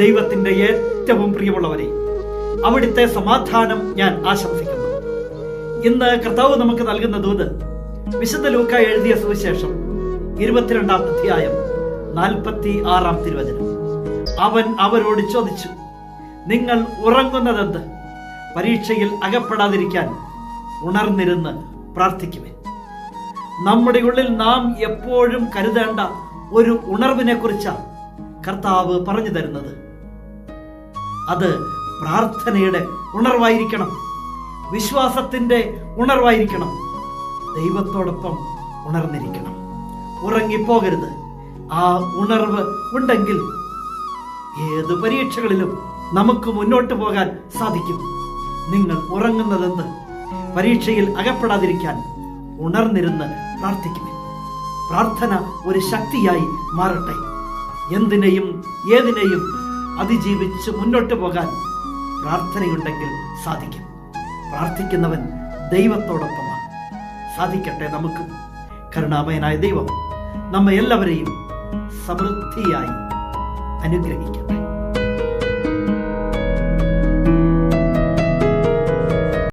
ദൈവത്തിന്റെ ഏറ്റവും പ്രിയമുള്ളവരെ, അവിടുത്തെ സമാധാനം ഞാൻ ആശംസിക്കുന്നു. ഇന്ന് കർത്താവ് നമുക്ക് നൽകുന്ന ദൂത് വിശുദ്ധ ലൂക്ക എഴുതിയ സുവിശേഷം 22-ാം അധ്യായം 46-ാം തിരുവചനം. അവൻ അവരോട് ചോദിച്ചു, നിങ്ങൾ ഉറങ്ങുന്നതെന്ത്? പരീക്ഷയിൽ അകപ്പെടാതിരിക്കാൻ ഉണർന്നിരുന്ന് പ്രാർത്ഥിക്കുവിൻ. നമ്മുടെ ഉള്ളിൽ നാം എപ്പോഴും കരുതേണ്ട ഒരു ഉണർവിനെ കുറിച്ചാണ് കർത്താവ് പറഞ്ഞു തരുന്നത്. അത് പ്രാർത്ഥനയുടെ ഉണർവായിരിക്കണം, വിശ്വാസത്തിന്റെ ഉണർവായിരിക്കണം, ദൈവത്തോടൊപ്പം ഉണർന്നിരിക്കണം. ഉറങ്ങിപ്പോകരുത്. ആ ഉണർവ് ഉണ്ടെങ്കിൽ ഏത് പരീക്ഷകളിലും നമുക്ക് മുന്നോട്ട് പോകാൻ സാധിക്കും. നിങ്ങൾ ഉറങ്ങുന്നതെന്ത്? പരീക്ഷയിൽ അകപ്പെടാതിരിക്കാൻ ഉണർന്നിരുന്ന് പ്രാർത്ഥിക്കുവിൻ. പ്രാർത്ഥന ഒരു ശക്തിയായി മാറട്ടെ. എന്തിനേയും ഏതിനേയും അതിജീവിച്ച് മുന്നോട്ട് പോകാൻ പ്രാർത്ഥനയുണ്ടെങ്കിൽ സാധിക്കും. പ്രാർത്ഥിക്കുന്നവൻ ദൈവത്തോടൊപ്പമാണ്. സാധിക്കട്ടെ നമുക്കും. കരുണാമയനായ ദൈവം നമ്മെ എല്ലാവരെയും സമൃദ്ധിയായി അനുഗ്രഹിക്കട്ടെ.